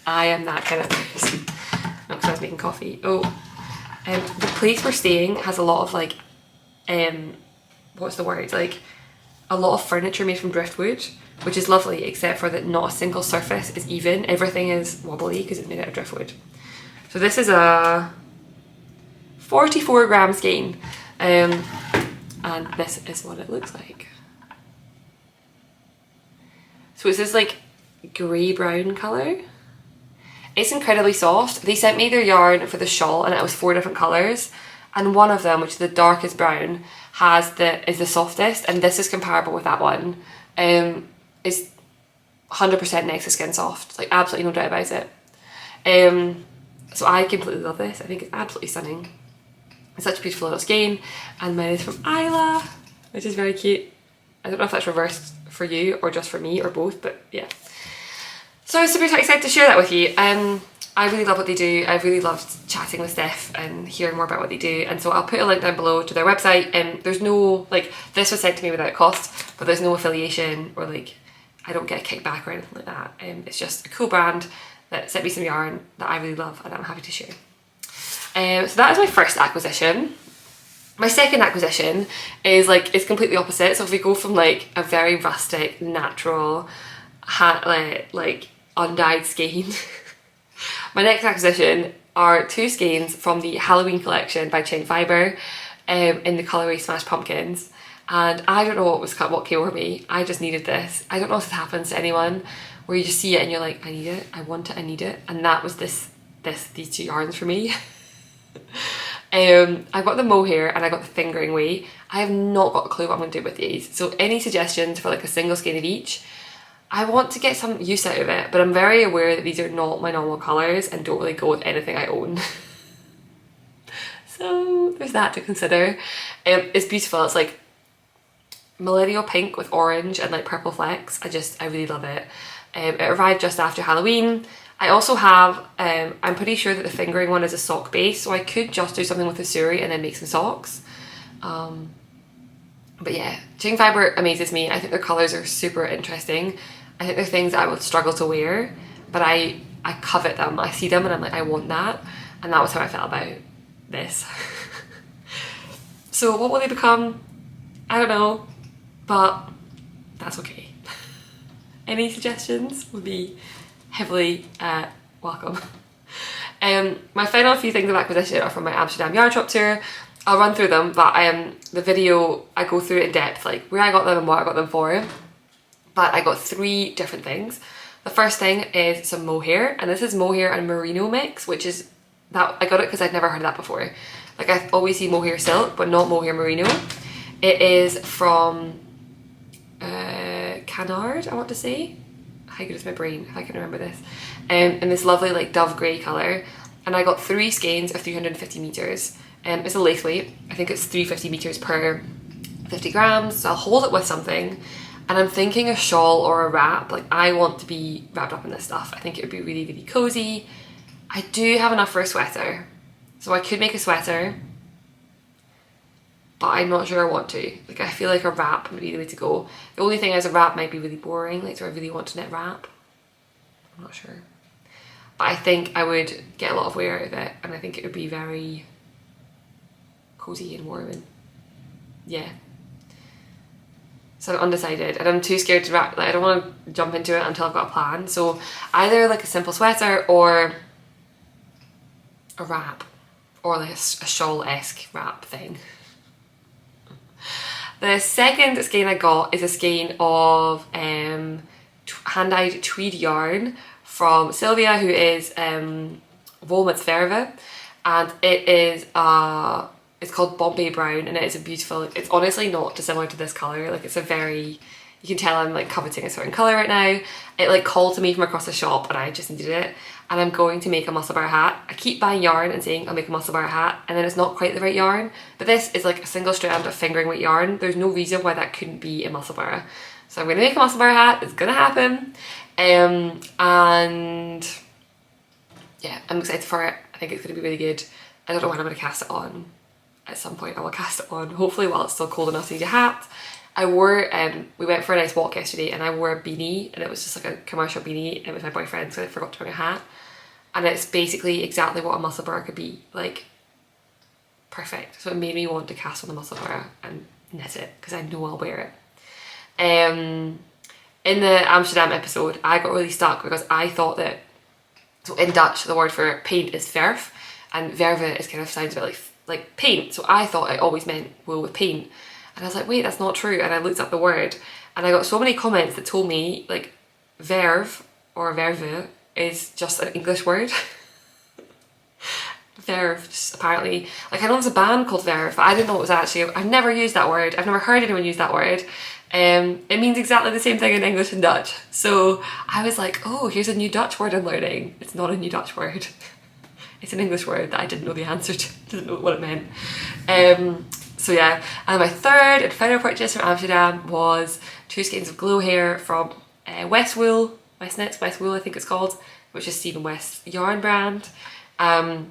I am that kind of person. Not because I was making coffee. Oh, the place we're staying has a lot of like, what's the word? Like a lot of furniture made from driftwood, which is lovely, except for that not a single surface is even. Everything is wobbly because it's made out of driftwood. So this is a 44 gram skein, and this is what it looks like. So it's this like grey brown colour. It's incredibly soft. They sent me their yarn for the shawl and it was 4 different colours, and one of them, which is the darkest brown, is the softest, and this is comparable with that one. It's 100% next to skin soft, like absolutely no doubt about it. So I completely love this. I think it's absolutely stunning. It's such a beautiful little skein, and mine is from Isla, which is very cute. I don't know if that's reversed for you or just for me or both, but yeah. So I was super excited to share that with you. I really love what they do. I really loved chatting with Steph and hearing more about what they do, and so I'll put a link down below to their website. And there's no, like, this was sent to me without cost, but there's no affiliation or like I don't get a kickback or anything like that. It's just a cool brand that sent me some yarn that I really love and I'm happy to share. So that is my first acquisition. My second acquisition is like, it's completely opposite. So if we go from like a very rustic, natural, like undyed skein, my next acquisition are 2 skeins from the Halloween collection by Chain Fibre, in the colourway Smash Pumpkins. And I don't know what came over me. I just needed this. I don't know if this happens to anyone, where you just see it and you're like, I need it, I want it, I need it. And that was these 2 yarns for me. I got the mohair and I got the fingering weight. I have not got a clue what I'm going to do with these. So any suggestions for like a single skein of each? I want to get some use out of it, but I'm very aware that these are not my normal colours and don't really go with anything I own. So there's that to consider. It's beautiful. It's like millennial pink with orange and like purple flecks. I really love it. It arrived just after Halloween. I also have, I'm pretty sure that the fingering one is a sock base, so I could just do something with the suri and then make some socks. But yeah, Chain Fibre amazes me. I think their colours are super interesting. I think they're things that I would struggle to wear, but I covet them. I see them and I'm like, I want that. And that was how I felt about this. So what will they become? I don't know, but that's okay. Any suggestions would be heavily welcome. My final few things of acquisition are from my Amsterdam yarn shop tour. I'll run through them, but the video, I go through it in depth, like where I got them and what I got them for. But I got 3 different things. The first thing is some mohair, and this is mohair and merino mix, which is that I got it because I'd never heard of that before. Like I always see mohair silk, but not mohair merino. It is from Canard, I want to say. How good is my brain if I can remember this? In this lovely like dove grey colour, and I got 3 skeins of 350 metres. It's a lace weight. I think it's 350 metres per 50 grams, so I'll hold it with something. And I'm thinking a shawl or a wrap. Like I want to be wrapped up in this stuff. I think it would be really, really cosy. I do have enough for a sweater, so I could make a sweater, but I'm not sure I want to. Like I feel like a wrap would be the way to go. The only thing is a wrap might be really boring. Like, do I really want to knit wrap? I'm not sure. But I think I would get a lot of wear out of it, and I think it would be very cozy and warm, and yeah. So I'm undecided, and I'm too scared to wrap. Like I don't want to jump into it until I've got a plan. So either like a simple sweater or a wrap, or like a shawl-esque wrap thing. The second skein I got is a skein of hand-dyed tweed yarn from Sylvia, who is Volmatsverve, and it is it's called Bombay Brown, and it is a beautiful, it's honestly not dissimilar to this colour. Like it's a very You can tell I'm like coveting a certain colour right now. It like called to me from across the shop and I just needed it. And I'm going to make a muscle bar hat. I keep buying yarn and saying I'll make a muscle bar hat, and then it's not quite the right yarn. But this is like a single strand of fingering weight yarn. There's no reason why that couldn't be a muscle bar. So I'm going to make a muscle bar hat. It's going to happen. And yeah, I'm excited for it. I think it's going to be really good. I don't know when I'm going to cast it on. At some point I will cast it on, hopefully while it's still cold enough to need a hat. I wore, we went for a nice walk yesterday and I wore a beanie, and it was just like a commercial beanie, and it was my boyfriend, so I forgot to bring a hat. And it's basically exactly what a muscle bar could be, like perfect. So it made me want to cast on the muscle bar and knit it, because I know I'll wear it. In the Amsterdam episode, I got really stuck because I thought that, so in Dutch the word for paint is verf, and verven is kind of sounds a bit like paint, so I thought it always meant wool with paint. And I was like, wait, that's not true. And I looked up the word and I got so many comments that told me like verve or verve is just an English word. Verve, just apparently, like I know there's a band called Verve, but I didn't know it was actually, I've never used that word. I've never heard anyone use that word. It means exactly the same thing in English and Dutch. So I was like, oh, here's a new Dutch word I'm learning. It's not a new Dutch word. It's an English word that I didn't know the answer to, didn't know what it meant. So yeah, and my third and final purchase from Amsterdam was 2 skeins of glow hair from West Wool I think it's called, which is Stephen West's yarn brand. I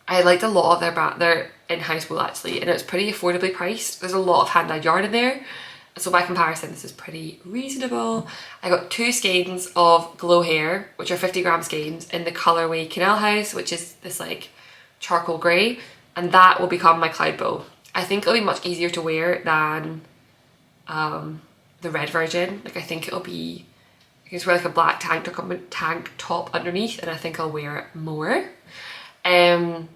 liked a lot of their in-house wool actually, and it was pretty affordably priced. There's a lot of hand-dyed yarn in there, so by comparison this is pretty reasonable. I got 2 skeins of glow hair, which are 50 gram skeins, in the colourway Canal House, which is this like charcoal grey, and that will become my cloud bow. I think it'll be much easier to wear than the red version. Like I think it'll be, I can just wear like a black tank top underneath, and I think I'll wear it more. And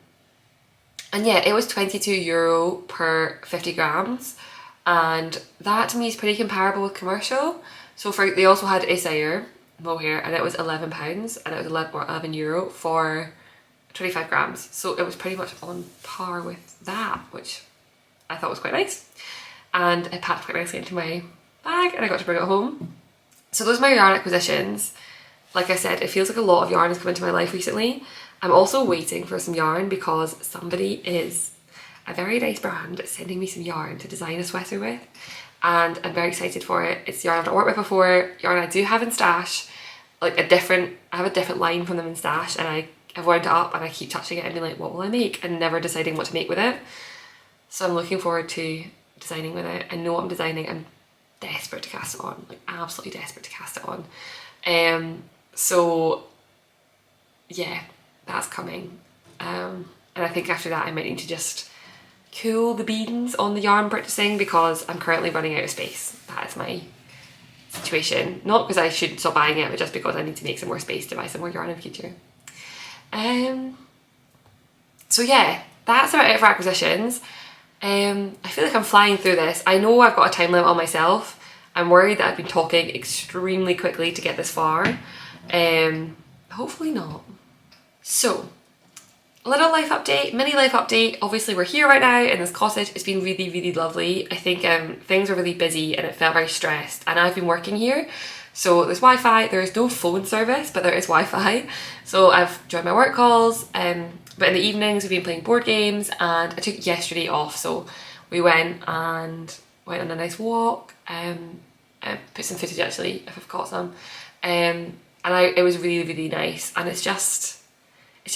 yeah, it was €22 per 50 grams, and that to me is pretty comparable with commercial. So they also had Isaiah mohair, and it was £11, and it was €11 for 25 grams. So it was pretty much on par with that, which I thought was quite nice. And it packed quite nicely into my bag, and I got to bring it home. So those are my yarn acquisitions. Like I said, it feels like a lot of yarn has come into my life recently. I'm also waiting for some yarn because somebody is, a very nice brand, sending me some yarn to design a sweater with, and I'm very excited for it. It's yarn I've not worked with before, yarn I do have in stash, like I have a different line from them in stash, and I've wound it up and I keep touching it and being like, what will I make? And never deciding what to make with it. So I'm looking forward to designing with it. I know what I'm designing. I'm desperate to cast it on, like absolutely desperate to cast it on. So yeah, that's coming. And I think after that I might need to just cool the beans on the yarn purchasing, because I'm currently running out of space. That is my situation. Not because I should stop buying it, but just because I need to make some more space to buy some more yarn in the future. So yeah, that's about it for acquisitions. I feel like I'm flying through this. I know I've got a time limit on myself. I'm worried that I've been talking extremely quickly to get this far. Hopefully not. So, a little life update, mini life update. Obviously we're here right now in this cottage. It's been really, really lovely. I think things were really busy and it felt very stressed, and I've been working here. So there's Wi-Fi, there is no phone service, but there is Wi-Fi. So I've joined my work calls, but in the evenings we've been playing board games, and I took yesterday off. So we went on a nice walk, I put some footage actually, if I've got some, and it was really, really nice. And it's just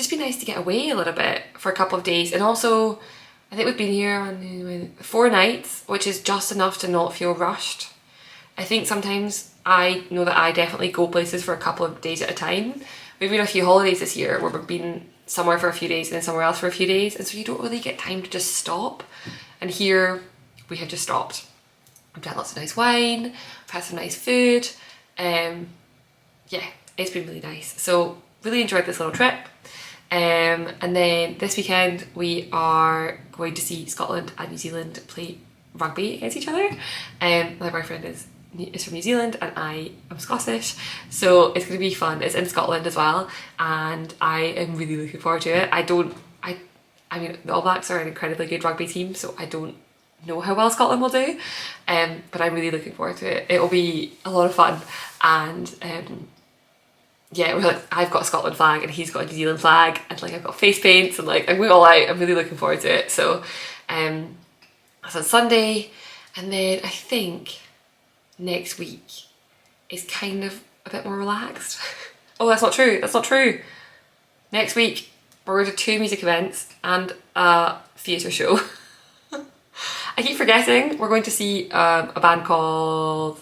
been nice to get away a little bit for a couple of days. And also, I think we've been here on 4 nights, which is just enough to not feel rushed. I think sometimes I know that I definitely go places for a couple of days at a time. We've been on a few holidays this year where we've been somewhere for a few days and then somewhere else for a few days, and so you don't really get time to just stop. And here we have just stopped. We've had lots of nice wine, we've had some nice food, yeah, it's been really nice. So really enjoyed this little trip. And then this weekend we are going to see Scotland and New Zealand play rugby against each other. My boyfriend is from New Zealand and I am Scottish, so it's going to be fun. It's in Scotland as well, and I am really looking forward to it. I mean, the All Blacks are an incredibly good rugby team, so I don't know how well Scotland will do, but I'm really looking forward to it. It'll be a lot of fun, and yeah, we're like, I've got a Scotland flag and he's got a New Zealand flag, and like I've got face paints, and like I'm going all out. I'm really looking forward to it. So that's on Sunday, and then I think next week is kind of a bit more relaxed. Oh, that's not true. That's not true. Next week we're going to 2 music events and a theatre show. I keep forgetting we're going to see a band called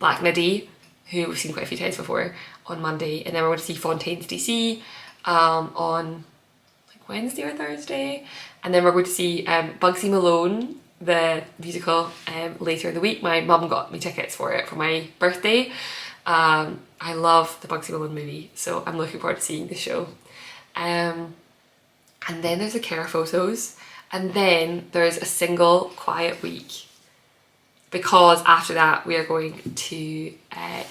Black Midi, who we've seen quite a few times before, on Monday, and then we're going to see Fontaine's DC on like Wednesday or Thursday, and then we're going to see Bugsy Malone, the musical, later in the week. My mum got me tickets for it for my birthday. I love the Bugsy Malone movie, so I'm looking forward to seeing the show. And then there's the Kerr photos, and then there's a single quiet week, because after that we are going to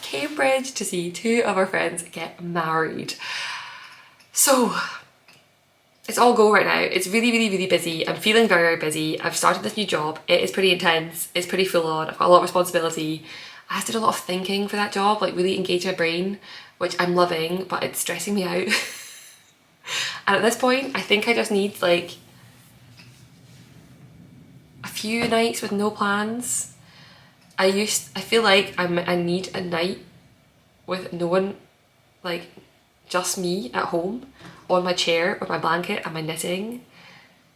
Cambridge to see 2 of our friends get married. So it's all go right now. It's really, really, really busy. I'm feeling very, very busy. I've started this new job. It is pretty intense. It's pretty full on. I've got a lot of responsibility. I did a lot of thinking for that job, like really engage my brain, which I'm loving, but it's stressing me out. And at this point, I think I just need like a few nights with no plans. I feel like I need a night with no one, like just me at home on my chair with my blanket and my knitting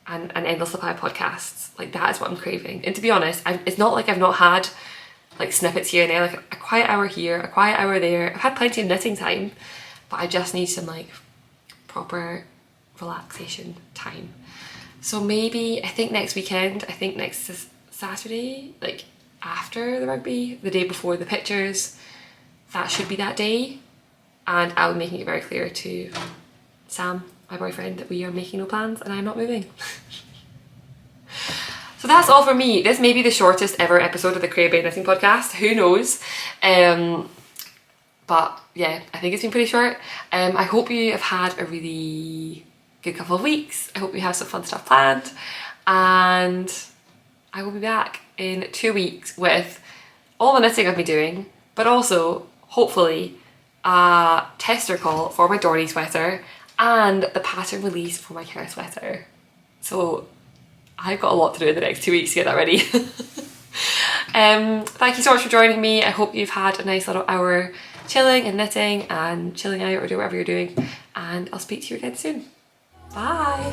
and an endless supply of podcasts. Like that is what I'm craving. And to be honest, it's not like I've not had like snippets here and there, like a quiet hour here, a quiet hour there. I've had plenty of knitting time, but I just need some like proper relaxation time. So maybe, I think next weekend, I think next Saturday, like after the rugby, the day before the pictures, that should be that day. And I'll be making it very clear to Sam, my boyfriend, that we are making no plans and I'm not moving. So that's all for me. This may be the shortest ever episode of the Creabea Knitting podcast, who knows. But yeah, I think it's been pretty short. I hope you have had a really good couple of weeks. I hope you have some fun stuff planned, and I will be back in 2 weeks with all the knitting I've been doing, but also hopefully a tester call for my Dorney sweater and the pattern release for my Kerr sweater. So I've got a lot to do in the next 2 weeks to get that ready. Thank you so much for joining me. I hope you've had a nice little hour chilling and knitting and chilling out, or do whatever you're doing, and I'll speak to you again soon. Bye.